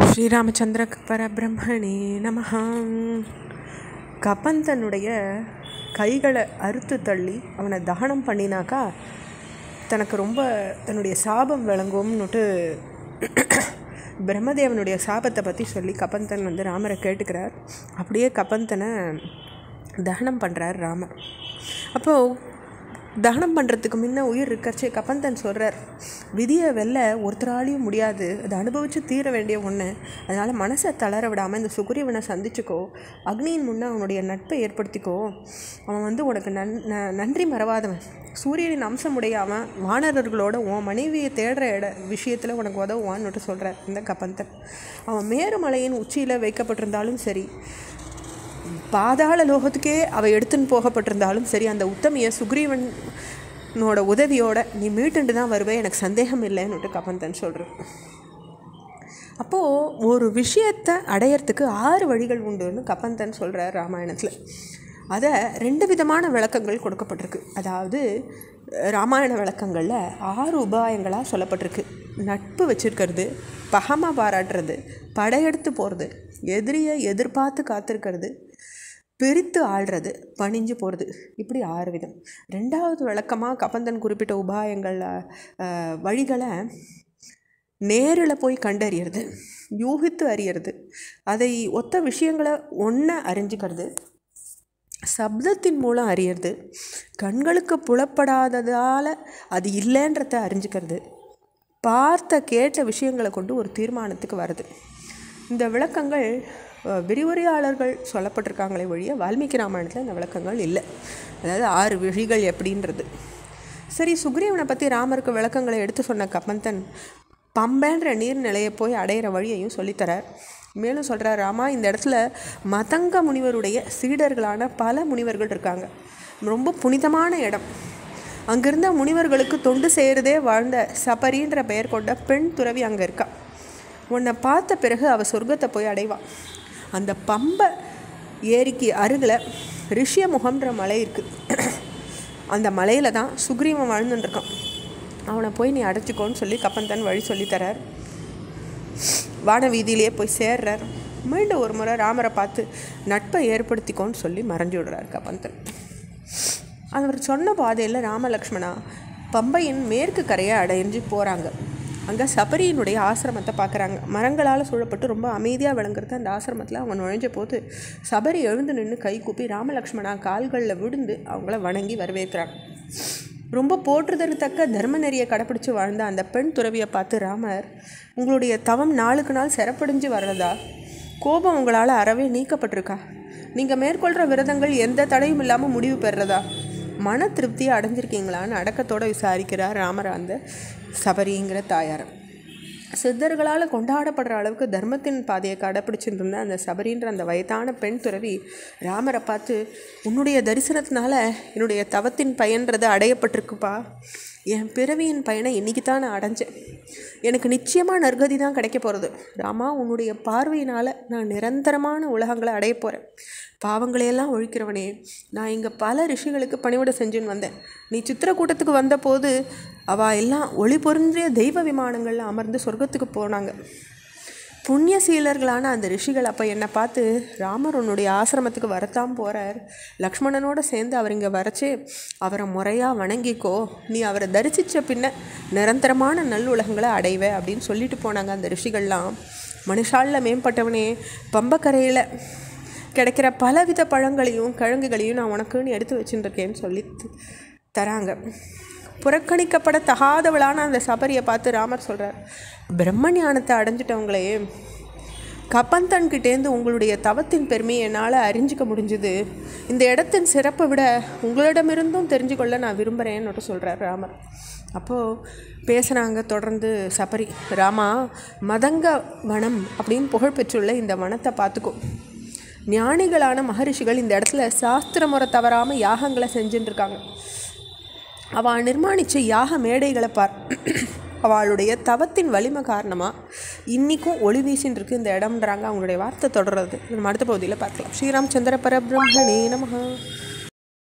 ஸ்ரீராமச்சந்திர பரபிரம்மணே நமஹ. கபந்தனுடைய கைகளை அறுத்து தள்ளி அவனை தகனம் பண்ணினாக்கா தனக்கு ரொம்ப தன்னுடைய சாபம் விளங்கும்னுட்டு பிரம்மதேவனுடைய சாபத்தை பற்றி சொல்லி கபந்தன் ராமரை கேட்டுக்கிறார். அப்படியே கபந்தனை தகனம் பண்ணுறார் ராமர். அப்போது தகனம் பண்ணுறதுக்கு முன்ன உயிர் இருக்கச்சே கபந்தன் சொல்கிறார், விதியை வெல்ல ஒருத்தராலையும் முடியாது, அதை அனுபவித்து தீர வேண்டிய ஒன்று. அதனால் மனசை தளர விடாமல் இந்த சுக்ரீவனை சந்திச்சுக்கோ, அக்னியின் முன்னே அவனுடைய நட்பை ஏற்படுத்திக்கோ. அவன் உனக்கு நன்றி மறவாதவன், சூரியனின் அம்சம் உடையாமல் வானரர்களோட உன் மனைவியை தேடுற விஷயத்தில் உனக்கு உதவுவான்னு சொல்கிறார் இந்த கபந்தன். அவன் மேருமலையின் உச்சியில் வைக்கப்பட்டிருந்தாலும் சரி, பாதாள லோகத்துக்கே அவள் எடுத்துன்னு போகப்பட்டிருந்தாலும் சரி, அந்த உத்தமியை சுக்ரீவனோட உதவியோட நீ மீட்டுண்டு தான் வருவேன், எனக்கு சந்தேகம் இல்லைன்னுட்டு கபந்தன் சொல்கிறார். அப்போது ஒரு விஷயத்தை அடையிறதுக்கு 6 வழிகள் உண்டுன்னு கபந்தன் சொல்கிறார் ராமாயணத்தில். அதை 2 விதமான விளக்கங்கள் கொடுக்கப்பட்டிருக்கு. அதாவது ராமாயண விளக்கங்களில் 6 உபாயங்களாக சொல்லப்பட்டிருக்கு. நட்பு வச்சுருக்கிறது, பகமை பாராட்டுறது, படையெடுத்து போகிறது, எதிரியை எதிர்பார்த்து காத்திருக்கிறது, பிரித்து ஆள்றது, பணிஞ்சு போகிறது, இப்படி 6 விதம். 2வது விளக்கமாக கபந்தன் குறிப்பிட்ட உபாயங்கள் வழிகளை நேரில் போய் கண்டறியறது, யூகித்து அறியறது, அதை ஒத்த விஷயங்களை அறிஞ்சிக்கிறது, சப்தத்தின் மூலம் அறியறது, கண்களுக்கு புலப்படாததால் அது இல்லைன்றத அறிஞ்சிக்கிறது, பார்த்த கேட்ட விஷயங்களை கொண்டு ஒரு தீர்மானத்துக்கு வருது. இந்த விளக்கங்கள் விரிவுரையாளர்கள் சொல்லப்பட்டிருக்காங்களே ஒழிய வால்மீகி ராமாயணத்தில் இந்த விளக்கங்கள் இல்லை. அதாவது 6 வழிகள் எப்படின்றது. சரி, சுக்ரீவனை பற்றி ராமருக்கு விளக்கங்களை எடுத்து சொன்ன கபந்தன் பம்பேன்ற நீர்நிலையை போய் அடையிற வழியையும் சொல்லித்தரார். மேலும் சொல்கிறார், ராமா, இந்த இடத்துல மதங்க முனிவருடைய சீடர்களான பல முனிவர்கள் இருக்காங்க. ரொம்ப புனிதமான இடம். அங்கிருந்த முனிவர்களுக்கு தொண்டு செய்கிறதே வாழ்ந்த சபரின்ற பெயர் கொண்ட பெண் துறவி அங்கே இருக்கா. உன்னை பார்த்த பிறகு அவள் சொர்க்கத்தை போய் அடைவாள். அந்த பம்பை ஏரிக்கு அருகில் ரிஷியமுகம்ன்ற மலை இருக்குது. அந்த மலையில் தான் சுக்ரீவன் வாழ்ந்துட்டுருக்கான். அவனை போய் நீ அடைச்சிக்கோன்னு சொல்லி கபந்தன் வழி சொல்லித்தரார். வான வீதியிலேயே போய் சேர்றார். மீண்டும் ஒரு முறை ராமரை பார்த்து நட்பை ஏற்படுத்திக்கோன்னு சொல்லி மறைஞ்சு விடுறார் கபந்தன். அவர் சொன்ன பாதையில் ராமலக்ஷ்மணா பம்பையின் மேற்கு கரையை அடைஞ்சு போகிறாங்க. அங்கே சபரியினுடைய ஆசிரமத்தை பார்க்குறாங்க. மரங்களால் சூழப்பட்டு ரொம்ப அமைதியாக விளங்குறது அந்த ஆசிரமத்தில் அவங்க நுழைஞ்ச போது சபரி எழுந்து நின்று கை கூப்பி ராமலக்ஷ்மணா கால்களில் விழுந்து அவங்கள வணங்கி வரவேற்கிறாங்க. ரொம்ப போற்றுதற்கத்தக்க தர்ம நெறியை கடைப்பிடிச்சு வாழ்ந்த அந்த பெண் துறவியை பார்த்து ராமர், உங்களுடைய தவம் நாளுக்கு நாள் சிறப்படைஞ்சு வர்றதா? கோபம் உங்களால் அறவே நீக்கப்பட்டிருக்கா? நீங்கள் மேற்கொள்கிற விரதங்கள் எந்த தடையும் இல்லாமல் முடிவு பெறுறதா? மன திருப்தியை அடைஞ்சிருக்கீங்களான்னு அடக்கத்தோடு விசாரிக்கிறார் ராமர் அந்த சபரிங்கிற தாயார். சித்தர்களால் கொண்டாடப்படுற அளவுக்கு தர்மத்தின் பாதையை கடைப்பிடிச்சிட்டு இருந்த அந்த சபரின்ற அந்த வயதான பெண் துறவி ராமரை பார்த்து, உன்னுடைய தரிசனத்தினால என்னுடைய தவத்தின் பயன்றது அடையப்பட்டிருக்குப்பா. என் பிறவியின் பயனை இன்றைக்கி தான் நான் அடைஞ்சேன். எனக்கு நிச்சயமாக நற்கதி தான் கிடைக்க போகிறது. ராமா, உன்னுடைய பார்வையினால் நான் நிரந்தரமான உலகங்களை அடைய போகிறேன். பாவங்களையெல்லாம் ஒழிக்கிறவனே, நான் இங்கே பல ரிஷிகளுக்கு பணிவிட செஞ்சுன்னு வந்தேன். நீ சித்திரக்கூட்டத்துக்கு வந்தபோது அவள் எல்லாம் ஒளி பொருந்திய தெய்வ விமானங்களில் அமர்ந்து சொர்க்கத்துக்கு போனாங்க. புண்ணியசீலர்களான அந்த ரிஷிகள் அப்போ என்னை பார்த்து, ராமர் உன்னுடைய ஆசிரமத்துக்கு வரத்தான் போகிறார், லக்ஷ்மணனோடு சேர்ந்து அவர் இங்கே வரச்சு அவரை முறையாக வணங்கிக்கோ, நீ அவரை தரிசித்த பின்ன நிரந்தரமான நல்லுலகங்களை அடைவே அப்படின்னு சொல்லிட்டு போனாங்க அந்த ரிஷிகள்லாம். மனுஷாலில் மேம்பட்டவனே, பம்பக்கரையில் கிடைக்கிற பலவித பழங்களையும் கிழங்குகளையும் நான் உனக்குன்னு எடுத்து வச்சுட்டுருக்கேன்னு சொல்லி தராங்க. புறக்கணிக்கப்பட தகாதவளான அந்த சபரியை பார்த்து ராமர் சொல்கிறார், பிரம்ம ஞானத்தை அடைஞ்சிட்டவங்களே, கபந்தன்கிட்டேருந்து உங்களுடைய தவத்தின் பெருமையை என்னால் அறிஞ்சிக்க முடிஞ்சுது. இந்த இடத்தின் சிறப்பை விட உங்களிடமிருந்தும் தெரிஞ்சுக்கொள்ள நான் விரும்புகிறேன்னு சொல்கிறார் ராமர். அப்போது பேசுகிறாங்க தொடர்ந்து சபரி, ராமா, மதங்க வனம் அப்படின்னு புகழ்பெற்றுள்ள இந்த வனத்தை பார்த்துக்கோ. ஞானிகளான மகரிஷிகள் இந்த இடத்துல சாஸ்திர முறை தவறாமல் யாகங்களை செஞ்சுட்டுருக்காங்க. அவள் நிர்மாணித்த யாக மேடைகளை அவளுடைய தவத்தின் வலிமை காரணமாக இன்றைக்கும் ஒளி வீசின்னு இருக்குது இந்த இடம்ன்றாங்க. அவங்களுடைய வார்த்தை தொடர்றது நம்ம அடுத்த பகுதியில் பார்க்கலாம். ஸ்ரீராமச்சந்திர பரபிரம்மணே நமஹ.